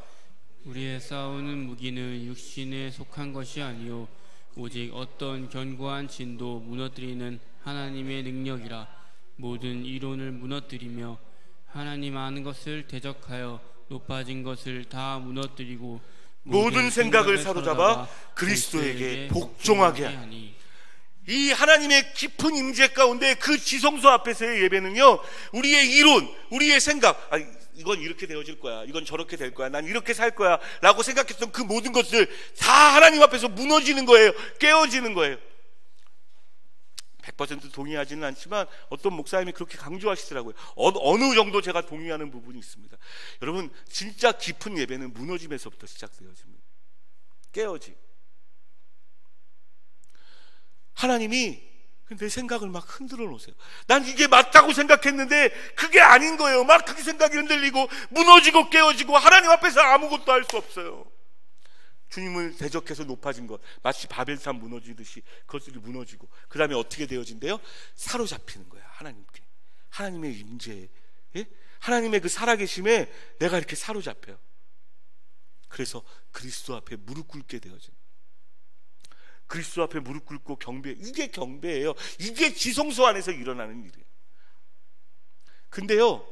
우리의 싸우는 무기는 육신에 속한 것이 아니요 오직 어떤 견고한 진도 무너뜨리는 하나님의 능력이라. 모든 이론을 무너뜨리며 하나님 아는 것을 대적하여 높아진 것을 다 무너뜨리고 모든 생각을 사로잡아 그리스도에게 복종하게 하니. 이 하나님의 깊은 임재 가운데 그 지성소 앞에서의 예배는요, 우리의 이론, 우리의 생각, 이건 이렇게 되어질 거야, 이건 저렇게 될 거야, 난 이렇게 살 거야 라고 생각했던 그 모든 것들 다 하나님 앞에서 무너지는 거예요. 깨어지는 거예요. 100% 동의하지는 않지만 어떤 목사님이 그렇게 강조하시더라고요. 어느 정도 제가 동의하는 부분이 있습니다. 여러분, 진짜 깊은 예배는 무너짐에서부터 시작되어집니다. 깨어짐. 하나님이 내 생각을 막 흔들어 놓으세요. 난 이게 맞다고 생각했는데 그게 아닌 거예요. 막 그 생각이 흔들리고 무너지고 깨어지고 하나님 앞에서 아무것도 할 수 없어요. 주님을 대적해서 높아진 것, 마치 바벨탑 무너지듯이 그것들이 무너지고, 그 다음에 어떻게 되어진대요? 사로잡히는 거야. 하나님께, 하나님의 임재에, 하나님의 그 살아계심에 내가 이렇게 사로잡혀요. 그래서 그리스도 앞에 무릎 꿇게 되어진, 그리스도 앞에 무릎 꿇고 경배, 이게 경배예요. 이게 지성소 안에서 일어나는 일이에요. 근데요,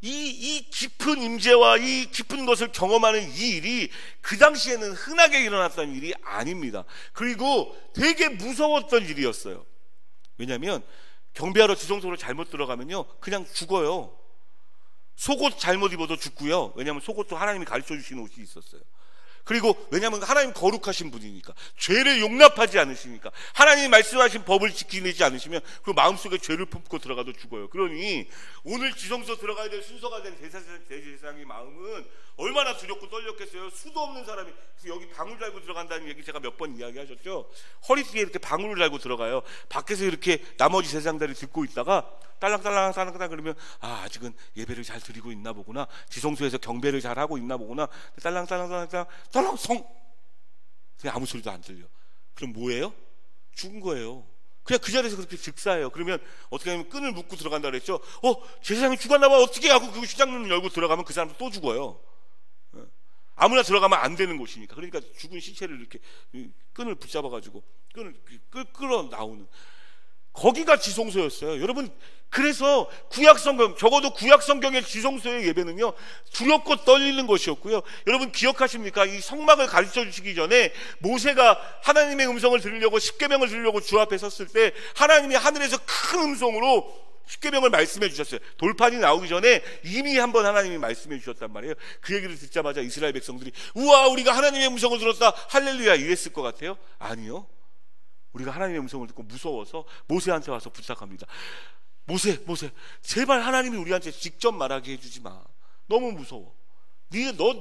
이 깊은 임재와 이 깊은 것을 경험하는 이 일이 그 당시에는 흔하게 일어났던 일이 아닙니다. 그리고 되게 무서웠던 일이었어요. 왜냐하면 경배하러 지성소로 잘못 들어가면요, 그냥 죽어요. 속옷 잘못 입어도 죽고요. 왜냐하면 속옷도 하나님이 가르쳐 주시는 옷이 있었어요. 그리고 왜냐하면 하나님 거룩하신 분이니까, 죄를 용납하지 않으시니까, 하나님이 말씀하신 법을 지키지 않으시면 그 마음속에 죄를 품고 들어가도 죽어요. 그러니 오늘 지성소 들어가야 될 순서가 된 대제사장의 마음은 얼마나 두렵고 떨렸겠어요. 수도 없는 사람이 여기 방울 달고 들어간다는 얘기 제가 몇 번 이야기하셨죠. 허리띠에 이렇게 방울을 달고 들어가요. 밖에서 이렇게 나머지 제사장들이 듣고 있다가 딸랑딸랑 그러면 아직은 예배를 잘 드리고 있나 보구나, 지성소에서 경배를 잘 하고 있나 보구나. 딸랑성, 그냥 아무 소리도 안 들려. 그럼 뭐예요? 죽은 거예요. 그냥 그 자리에서 그렇게 즉사해요. 그러면 어떻게 하면 끈을 묶고 들어간다 그랬죠. 제사장이 죽었나 봐, 어떻게 하고 그 시장문 열고 들어가면 그 사람도 또 죽어요. 아무나 들어가면 안 되는 곳이니까. 그러니까 죽은 시체를 이렇게 끈을 붙잡아가지고 끈을 끌어 나오는, 거기가 지성소였어요. 여러분, 그래서 구약성경, 적어도 구약성경의 지성소의 예배는요, 두렵고 떨리는 것이었고요. 여러분 기억하십니까? 이 성막을 가르쳐 주시기 전에 모세가 하나님의 음성을 들으려고, 십계명을 들으려고 주 앞에 섰을 때 하나님이 하늘에서 큰 음성으로 십계명을 말씀해 주셨어요. 돌판이 나오기 전에 이미 한번 하나님이 말씀해 주셨단 말이에요. 그 얘기를 듣자마자 이스라엘 백성들이 우와, 우리가 하나님의 음성을 들었다, 할렐루야 이랬을 것 같아요? 아니요. 우리가 하나님의 음성을 듣고 무서워서 모세한테 와서 부탁합니다. 모세, 제발 하나님이 우리한테 직접 말하게 해주지 마. 너무 무서워.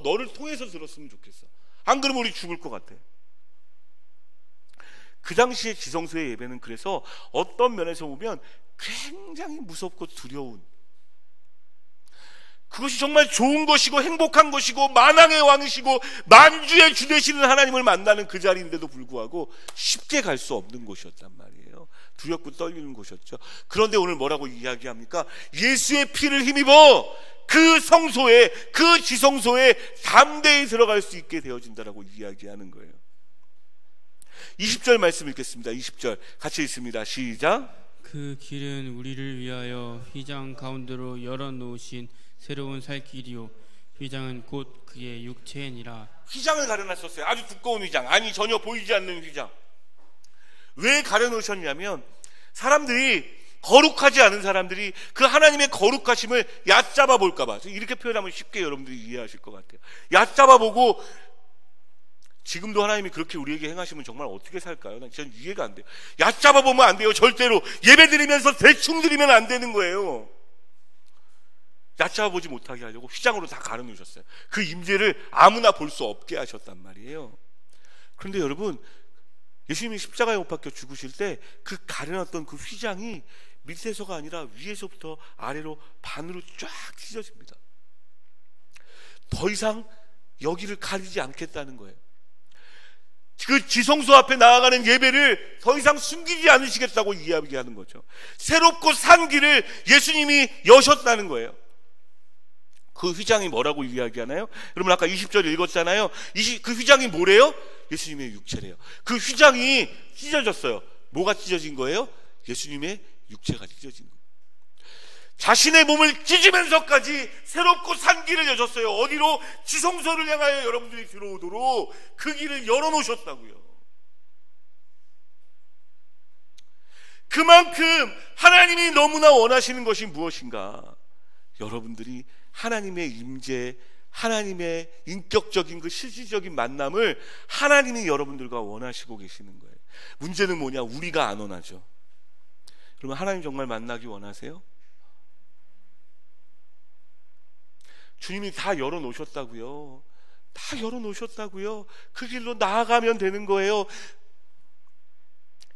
너를 통해서 들었으면 좋겠어. 안 그러면 우리 죽을 것 같아. 그 당시에 지성소의 예배는 그래서 어떤 면에서 보면 굉장히 무섭고 두려운, 그것이 정말 좋은 것이고 행복한 것이고 만왕의 왕이시고 만주의 주 되시는 하나님을 만나는 그 자리인데도 불구하고 쉽게 갈 수 없는 곳이었단 말이에요. 두렵고 떨리는 곳이었죠. 그런데 오늘 뭐라고 이야기합니까? 예수의 피를 힘입어 그 성소에, 그 지성소에 담대히 들어갈 수 있게 되어진다라고 이야기하는 거예요. 20절 말씀 읽겠습니다. 20절 같이 읽습니다. 시작. 그 길은 우리를 위하여 휘장 가운데로 열어놓으신 새로운 살 길이요, 휘장은 곧 그의 육체니라. 휘장을 가려놨었어요. 아주 두꺼운 휘장, 아니 전혀 보이지 않는 휘장. 왜 가려놓으셨냐면 사람들이, 거룩하지 않은 사람들이 그 하나님의 거룩하심을 얕잡아 볼까 봐. 이렇게 표현하면 쉽게 여러분들이 이해하실 것 같아요. 얕잡아 보고, 지금도 하나님이 그렇게 우리에게 행하시면 정말 어떻게 살까요? 난 진짜 이해가 안 돼요. 얕잡아 보면 안 돼요. 절대로 예배 드리면서 대충 드리면 안 되는 거예요. 얕잡아 보지 못하게 하려고 휘장으로 다 가려놓으셨어요. 그 임재를 아무나 볼 수 없게 하셨단 말이에요. 그런데 여러분, 예수님이 십자가에 못 박혀 죽으실 때 그 가려놨던 그 휘장이 밑에서가 아니라 위에서부터 아래로 반으로 쫙 찢어집니다. 더 이상 여기를 가리지 않겠다는 거예요. 그 지성소 앞에 나아가는 예배를 더 이상 숨기지 않으시겠다고 이야기하는 거죠. 새롭고 산 길을 예수님이 여셨다는 거예요. 그 휘장이 뭐라고 이야기하나요? 여러분 아까 20절 읽었잖아요. 그 휘장이 뭐래요? 예수님의 육체래요. 그 휘장이 찢어졌어요. 뭐가 찢어진 거예요? 예수님의 육체가 찢어진 거예요. 자신의 몸을 찢으면서까지 새롭고 산 길을 여셨어요. 어디로? 지성소를 향하여 여러분들이 들어오도록 그 길을 열어놓으셨다고요. 그만큼 하나님이 너무나 원하시는 것이 무엇인가? 여러분들이 하나님의 임재, 하나님의 인격적인 그 실질적인 만남을 하나님이 여러분들과 원하시고 계시는 거예요. 문제는 뭐냐? 우리가 안 원하죠. 그러면 하나님 정말 만나기 원하세요? 주님이 다 열어놓으셨다고요. 다 열어놓으셨다고요. 그 길로 나아가면 되는 거예요.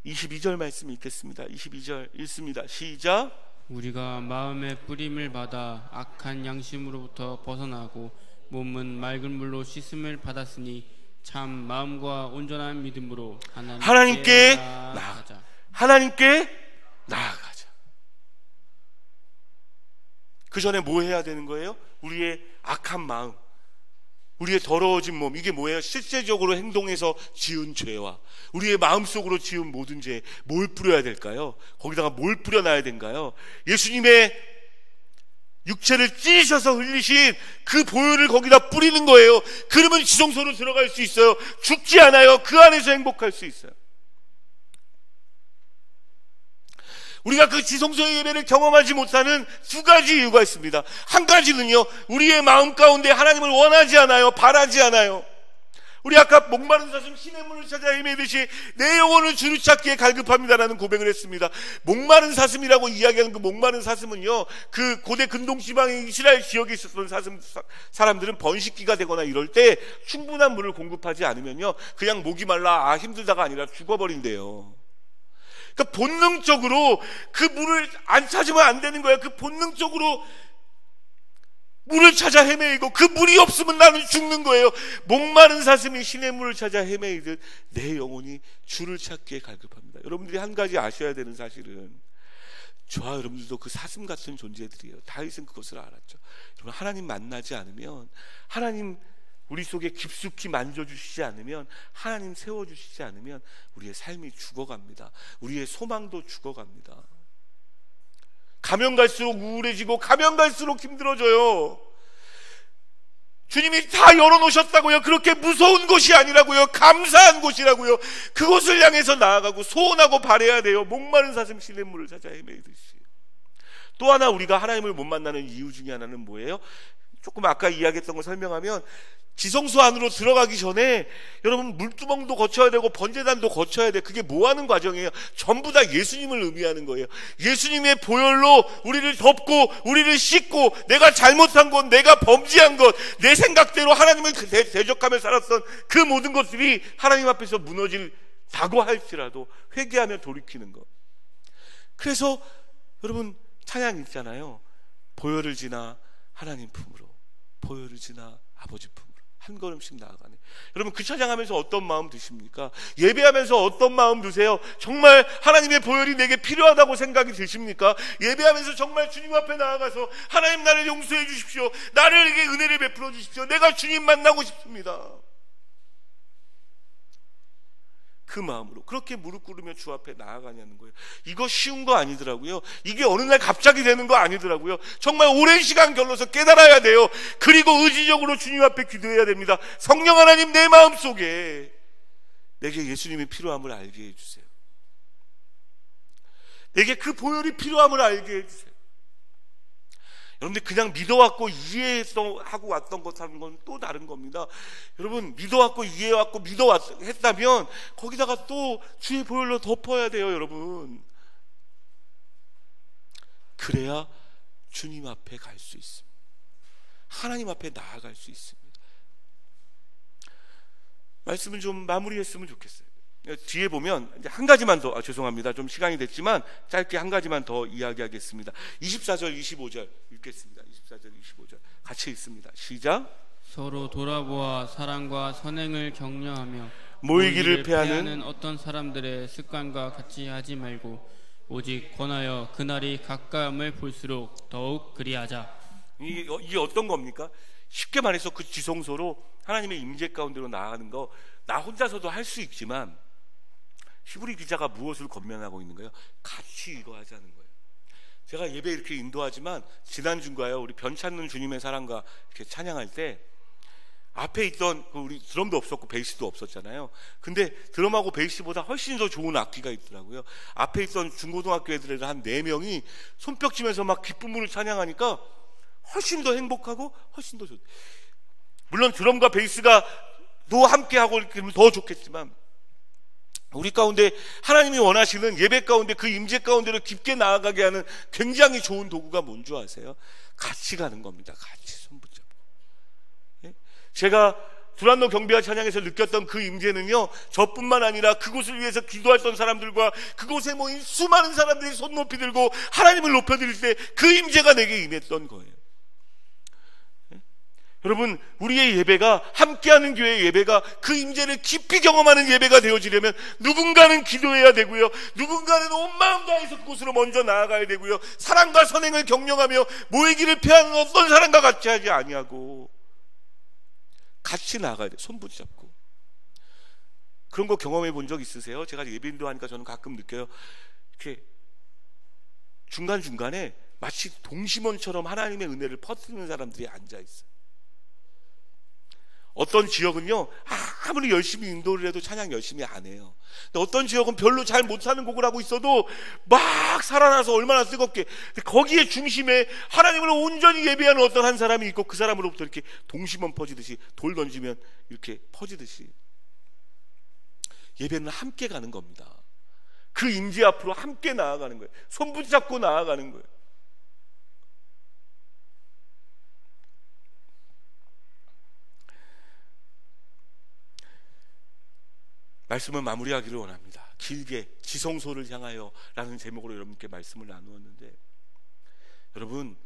22절 말씀 읽겠습니다. 22절 읽습니다. 시작. 우리가 마음의 뿌림을 받아 악한 양심으로부터 벗어나고 몸은 맑은 물로 씻음을 받았으니 참 마음과 온전한 믿음으로 하나님께 나아가자. 하나님께 나아가자. 그 전에 뭐 해야 되는 거예요? 우리의 악한 마음, 우리의 더러워진 몸, 이게 뭐예요? 실제적으로 행동해서 지은 죄와 우리의 마음속으로 지은 모든 죄에 뭘 뿌려야 될까요? 거기다가 뭘 뿌려놔야 된가요? 예수님의 육체를 찢으셔서 흘리신 그 보혈을 거기다 뿌리는 거예요. 그러면 지성소로 들어갈 수 있어요. 죽지 않아요. 그 안에서 행복할 수 있어요. 우리가 그 지성소의 예배를 경험하지 못하는 두 가지 이유가 있습니다. 한 가지는요, 우리의 마음 가운데 하나님을 원하지 않아요. 바라지 않아요. 우리 아까 목마른 사슴 시냇물을 찾아 헤매듯이 내 영혼을 주를 찾기에 갈급합니다라는 고백을 했습니다. 목마른 사슴이라고 이야기하는 그 목마른 사슴은요, 그 고대 근동 지방의 이스라엘 지역에 있었던 사람들은 번식기가 되거나 이럴 때 충분한 물을 공급하지 않으면요, 그냥 목이 말라 힘들다가 아니라 죽어버린대요. 그러니까 본능적으로 그 물을 안 찾으면 안 되는 거예요. 그 본능적으로 물을 찾아 헤매이고 그 물이 없으면 나는 죽는 거예요. 목마른 사슴이 시냇물을 찾아 헤매이듯 내 영혼이 주를 찾기에 갈급합니다. 여러분들이 한 가지 아셔야 되는 사실은, 저와 여러분들도 그 사슴 같은 존재들이에요. 다윗은 그것을 알았죠. 여러분, 하나님 만나지 않으면, 하나님 우리 속에 깊숙이 만져주시지 않으면, 하나님 세워주시지 않으면 우리의 삶이 죽어갑니다. 우리의 소망도 죽어갑니다. 가면 갈수록 우울해지고 가면 갈수록 힘들어져요. 주님이 다 열어놓으셨다고요. 그렇게 무서운 곳이 아니라고요. 감사한 곳이라고요. 그곳을 향해서 나아가고 소원하고 바라야 돼요. 목마른 사슴 시냇물을 찾아 헤매듯이. 또 하나 우리가 하나님을 못 만나는 이유 중에 하나는 뭐예요? 조금 아까 이야기했던 걸 설명하면 지성소 안으로 들어가기 전에 여러분 물두멍도 거쳐야 되고 번제단도 거쳐야 돼. 그게 뭐 하는 과정이에요? 전부 다 예수님을 의미하는 거예요. 예수님의 보혈로 우리를 덮고 우리를 씻고 내가 잘못한 것, 내가 범죄한 것, 내 생각대로 하나님을 대적하며 살았던 그 모든 것들이 하나님 앞에서 무너질다고 할지라도 회개하며 돌이키는 것. 그래서 여러분 찬양 있잖아요. 보혈을 지나 하나님 품으로, 보혈을 지나 아버지 품으로 한 걸음씩 나아가네. 여러분 그 찬양하면서 어떤 마음 드십니까? 예배하면서 어떤 마음 드세요? 정말 하나님의 보혈이 내게 필요하다고 생각이 드십니까? 예배하면서 정말 주님 앞에 나아가서 하나님 나를 용서해 주십시오, 나에게 은혜를 베풀어 주십시오, 내가 주님 만나고 싶습니다, 그 마음으로 그렇게 무릎 꿇으며 주 앞에 나아가냐는 거예요. 이거 쉬운 거 아니더라고요. 이게 어느 날 갑자기 되는 거 아니더라고요. 정말 오랜 시간 걸러서 깨달아야 돼요. 그리고 의지적으로 주님 앞에 기도해야 됩니다. 성령 하나님, 내 마음속에 내게 예수님이 필요함을 알게 해주세요. 내게 그 보혈이 필요함을 알게 해주세요. 여러분들 그냥 믿어왔고 이해하고 왔던 것하는 건 또 다른 겁니다. 여러분 믿어왔고 이해해왔고 했다면 거기다가 또 주의 보혈로 덮어야 돼요. 여러분 그래야 주님 앞에 갈 수 있습니다. 하나님 앞에 나아갈 수 있습니다. 말씀은 좀 마무리했으면 좋겠어요. 뒤에 보면 이제 한 가지만 더, 죄송합니다. 좀 시간이 됐지만 짧게 한 가지만 더 이야기하겠습니다. 24절 25절 읽겠습니다. 24절 25절 같이 읽습니다. 시작. 서로 돌아보아 사랑과 선행을 격려하며 모이기를 패하는 어떤 사람들의 습관과 같이 하지 말고 오직 권하여 그날이 가까움을 볼수록 더욱 그리하자. 이게 어떤 겁니까? 쉽게 말해서 그 지성소로 하나님의 임재 가운데로 나아가는 거 나 혼자서도 할 수 있지만 히브리 기자가 무엇을 권면하고 있는 거예요? 같이 이거하자는 거예요. 제가 예배 이렇게 인도하지만 지난주인가요? 우리 변찮는 주님의 사랑과 이렇게 찬양할 때 앞에 있던 우리 드럼도 없었고 베이스도 없었잖아요. 근데 드럼하고 베이스보다 훨씬 더 좋은 악기가 있더라고요. 앞에 있던 중고등학교 애들 한 4명이 손뼉 치면서 막 기쁨으로 찬양하니까 훨씬 더 행복하고 훨씬 더 좋. 물론 드럼과 베이스가 또 함께하고 이렇게 더 좋겠지만 우리 가운데 하나님이 원하시는 예배 가운데 그 임재 가운데로 깊게 나아가게 하는 굉장히 좋은 도구가 뭔 줄 아세요? 같이 가는 겁니다. 같이 손 붙잡고. 예? 제가 두란노 경배와 찬양에서 느꼈던 그 임재는요, 저뿐만 아니라 그곳을 위해서 기도했던 사람들과 그곳에 모인 수많은 사람들이 손 높이 들고 하나님을 높여드릴 때 그 임재가 내게 임했던 거예요. 여러분 우리의 예배가, 함께하는 교회의 예배가 그 임재를 깊이 경험하는 예배가 되어지려면 누군가는 기도해야 되고요, 누군가는 온 마음 다해서 그곳으로 먼저 나아가야 되고요, 사랑과 선행을 격려하며 모이기를 패하는 어떤 사람과 같이 하지 아니하고 같이 나아가야 돼요. 손 붙잡고. 그런 거 경험해 본 적 있으세요? 제가 예배 인도하니까 저는 가끔 느껴요. 이렇게 중간중간에 마치 동심원처럼 하나님의 은혜를 퍼뜨리는 사람들이 앉아 있어요. 어떤 지역은요, 아무리 열심히 인도를 해도 찬양 열심히 안 해요. 근데 어떤 지역은 별로 잘 못하는 곡을 하고 있어도 막 살아나서 얼마나 뜨겁게. 근데 거기에 중심에 하나님을 온전히 예배하는 어떤 한 사람이 있고 그 사람으로부터 이렇게 동심원 퍼지듯이, 돌 던지면 이렇게 퍼지듯이. 예배는 함께 가는 겁니다. 그 임재 앞으로 함께 나아가는 거예요. 손 붙잡고 나아가는 거예요. 말씀을 마무리하기를 원합니다. 길게 지성소를 향하여 라는 제목으로 여러분께 말씀을 나누었는데, 여러분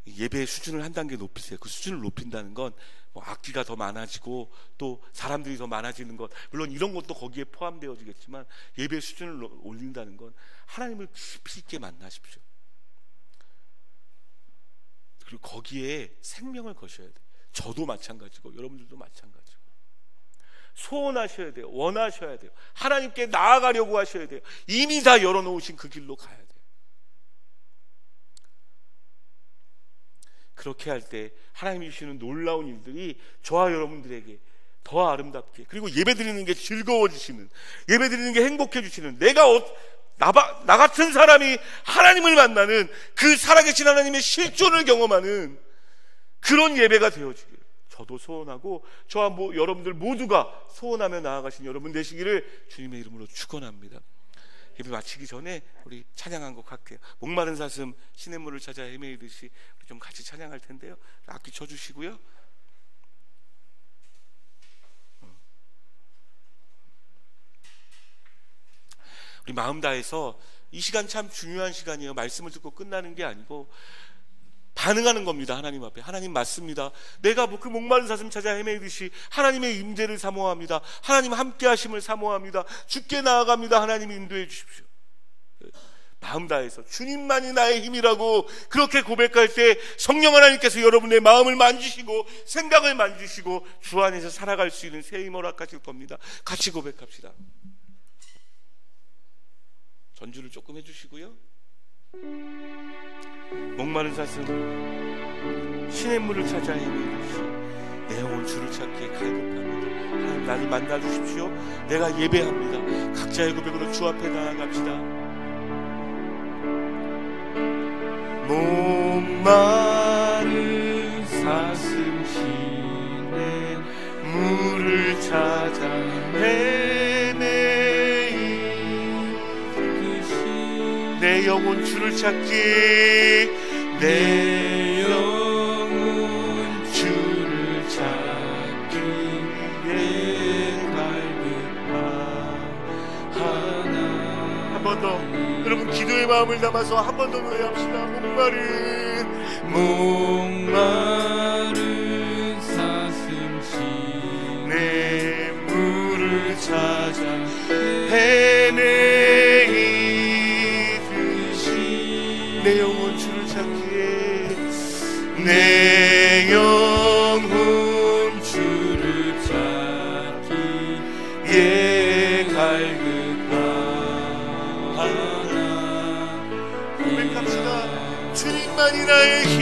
예배의 수준을 한 단계 높이세요. 그 수준을 높인다는 건 뭐 악기가 더 많아지고 또 사람들이 더 많아지는 것, 물론 이런 것도 거기에 포함되어지겠지만 예배의 수준을 올린다는 건 하나님을 깊이 있게 만나십시오. 그리고 거기에 생명을 거셔야 돼요. 저도 마찬가지고 여러분들도 마찬가지고. 소원하셔야 돼요. 원하셔야 돼요. 하나님께 나아가려고 하셔야 돼요. 이미 다 열어놓으신 그 길로 가야 돼요. 그렇게 할 때 하나님이 주시는 놀라운 일들이 저와 여러분들에게 더 아름답게, 그리고 예배드리는 게 즐거워지시는, 예배드리는 게 행복해지시는, 나 같은 사람이 하나님을 만나는, 그 살아계신 하나님의 실존을 경험하는 그런 예배가 되어지기를 저도 소원하고 저와 여러분들 모두가 소원하며 나아가신 여러분 되시기를 주님의 이름으로 축원합니다. 예배 마치기 전에 우리 찬양한 곡 할게요. 목마른 사슴 시냇물을 찾아 헤매이듯이 우리 좀 같이 찬양할 텐데요. 악기 쳐주시고요. 우리 마음 다해서 이 시간 참 중요한 시간이에요. 말씀을 듣고 끝나는 게 아니고 반응하는 겁니다. 하나님 앞에. 하나님 맞습니다. 내가 그 목마른 사슴 찾아 헤매듯이 하나님의 임재를 사모합니다. 하나님 함께 하심을 사모합니다. 주께 나아갑니다. 하나님 인도해 주십시오. 마음 다해서 주님만이 나의 힘이라고 그렇게 고백할 때 성령 하나님께서 여러분의 마음을 만지시고 생각을 만지시고 주 안에서 살아갈 수 있는 새 힘을 허락하실 겁니다. 같이 고백합시다. 전주를 조금 해주시고요. 목마른 사슴 시냇물을 찾아 헤매듯이 내 영혼 주를 찾기에 갈급합니다. 하나님 나를 만나주십시오. 내가 예배합니다. 각자의 고백으로 주 앞에 나아갑시다. 목마른 사슴 시냇물을 찾아 내 영혼 주를 찾기 내 영혼 주를 찾기에 갈급하나. 한 번 더 여러분 기도의 마음을 담아서 한 번 더 노래합시다. 목마른 사슴 시냇물을 찾아 헤매이 내 영혼 주를 찾기에 내 영혼 주를 찾기에 갈급하나. 고백합시다. 주님만이 나의 힘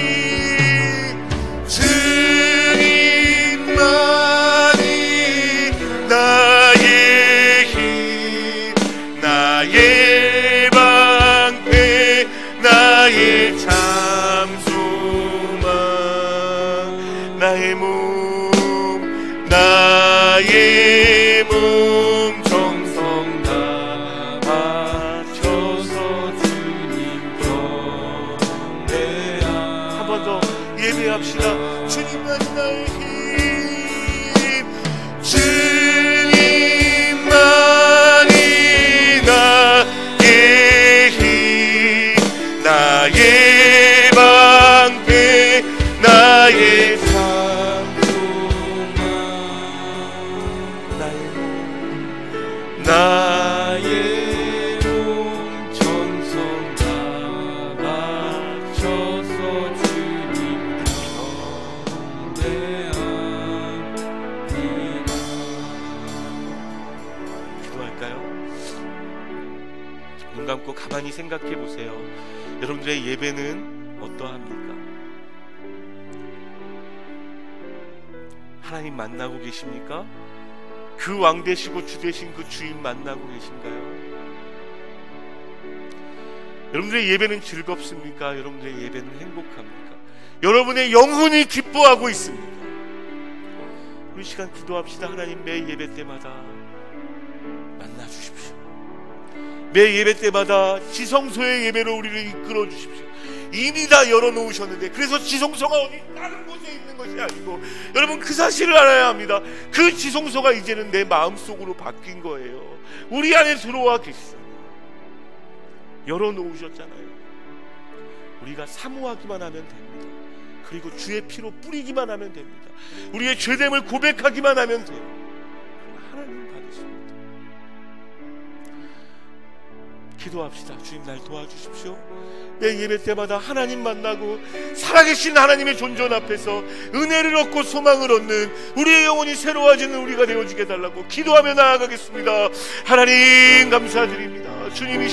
주님만이 나의 힘 나의 방패 나의 참 소망 나의 몸 정성 다 바쳐서 주님 경배하. 한 번 더 예배합시다. 주님만이 나의 힘 주님만이 나의 힘 나의 방패 나의 참 소망 나의 몸 정성 다 바쳐서 주님 경배합니다. 기도할까요? 눈 감고 가만히 생각해 보세요. 여러분들의 예배는 어떠합니까? 하나님 만나고 계십니까? 그 왕 되시고 주 되신 그 주인 만나고 계신가요? 여러분들의 예배는 즐겁습니까? 여러분들의 예배는 행복합니까? 여러분의 영혼이 기뻐하고 있습니까? 우리 시간 기도합시다. 하나님 매 예배 때마다 만나 주십시오. 매 예배 때마다 지성소의 예배로 우리를 이끌어 주십시오. 이미 다 열어놓으셨는데 그래서 지성소가 어디 다른 곳에 있는 것이 아니고 여러분 그 사실을 알아야 합니다. 그 지성소가 이제는 내 마음속으로 바뀐 거예요. 우리 안에 들어와 계시잖아요. 열어놓으셨잖아요. 우리가 사모하기만 하면 됩니다. 그리고 주의 피로 뿌리기만 하면 됩니다. 우리의 죄됨을 고백하기만 하면 돼요. 하나님 받으십니다. 기도합시다. 주님 날 도와주십시오. 내 예배 때마다 하나님 만나고 살아계신 하나님의 존전 앞에서 은혜를 얻고 소망을 얻는 우리의 영혼이 새로워지는 우리가 되어지게 달라고 기도하며 나아가겠습니다. 하나님 감사드립니다. 주님이